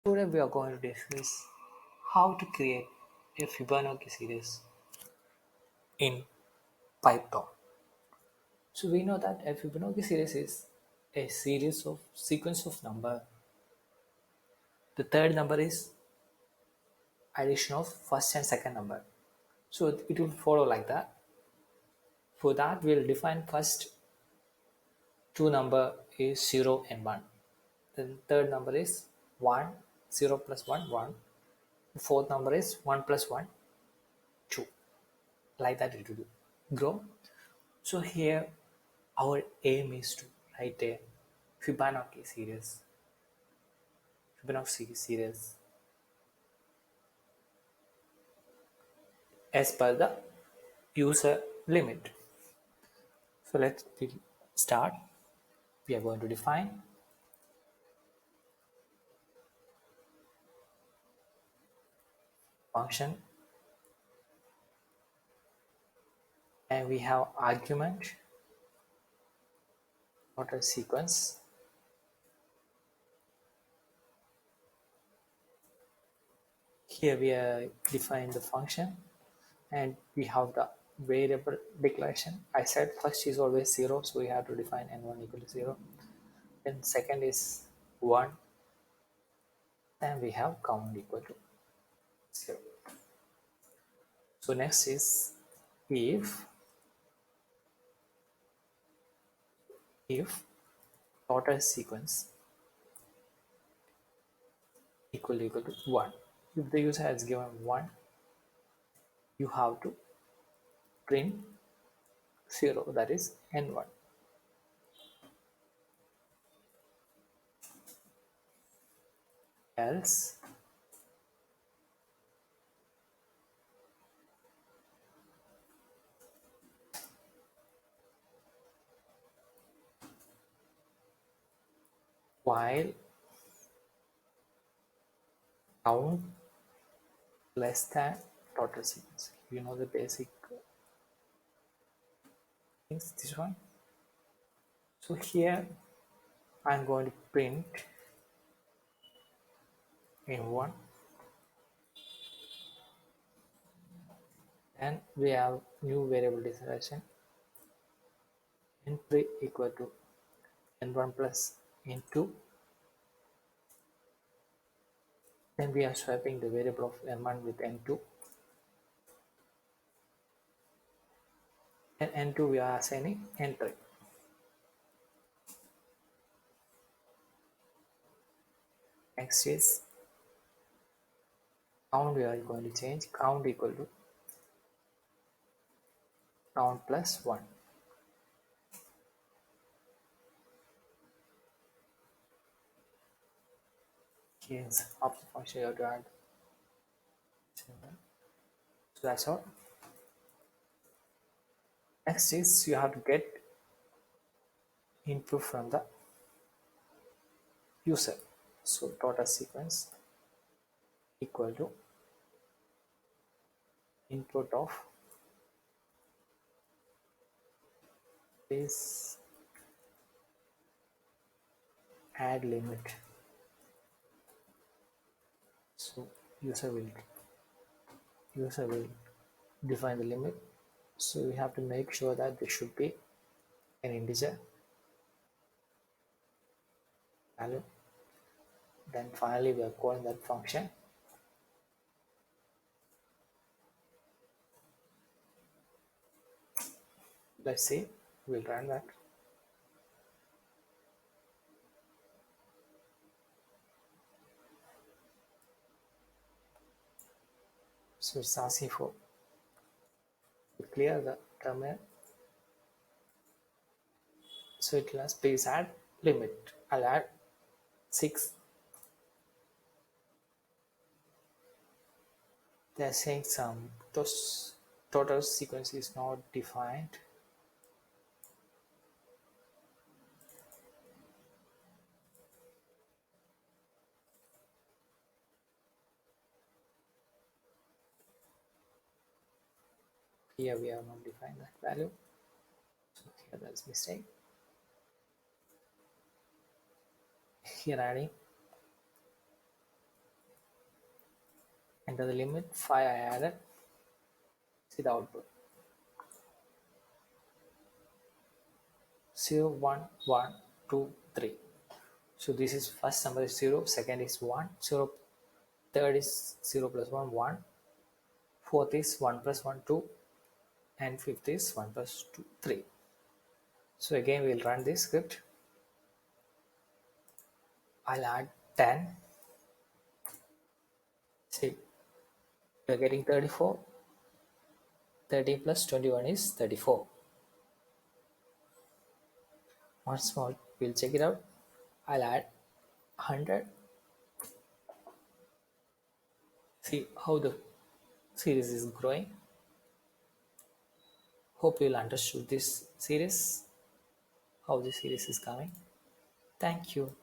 Today we are going to discuss how to create a Fibonacci series in Python. So we know that a Fibonacci series is a series of sequence of number. The third number is addition of first and second number. So it will follow like that. For that we'll define first two number is 0 and 1. Then third number is 1, 0 plus 1, 1. The fourth number is 1 plus 1, 2. Like that it will grow. So here our aim is to write a Fibonacci series, Fibonacci series as per the user limit. So let's start. We are going to define function, and we have argument, not a sequence. Here we are defining the function, and we have the variable declaration. I said first is always 0, so we have to define n1 equal to 0. Then second is 1, and we have count equal to 0. So next is if total sequence equal to 1. If the user has given 1, you have to print 0, that is n1. Else while count less than total sequence. You know the basic things, this one. So here I'm going to print n1, and we have new variable declaration n3 equal to n1 plus n2. Then we are swapping the variable of n1 with n2, and n2 we are assigning n3. Next is count. We are going to change count equal to count plus 1. Here's after function you have to add. So that's all. Next is you have to get input from the user. So total sequence equal to input of this add limit. So user will define the limit. So we have to make sure that there should be an integer value. Then finally we are calling that function. Let's see, we'll run that. So it's asking for to clear the terminal. So it will ask please add limit. I'll add 6. They're saying some those total sequence is not defined. Here we have not defined that value. So here that's mistake. Here adding enter the limit 5 I added, see the output 0 1 1 2 3. So this is first number is 0, second is 1 0, third is 0 plus 1 1, fourth is 1 plus 1 2, and fifth is 1 plus 2 3. So again we'll run this script. I'll add 10. See, we're getting 34. 13 plus 21 is 34. Once more, we'll check it out. I'll add 100. See how the series is growing. Hope you'll understood this series, how the series is coming. Thank you.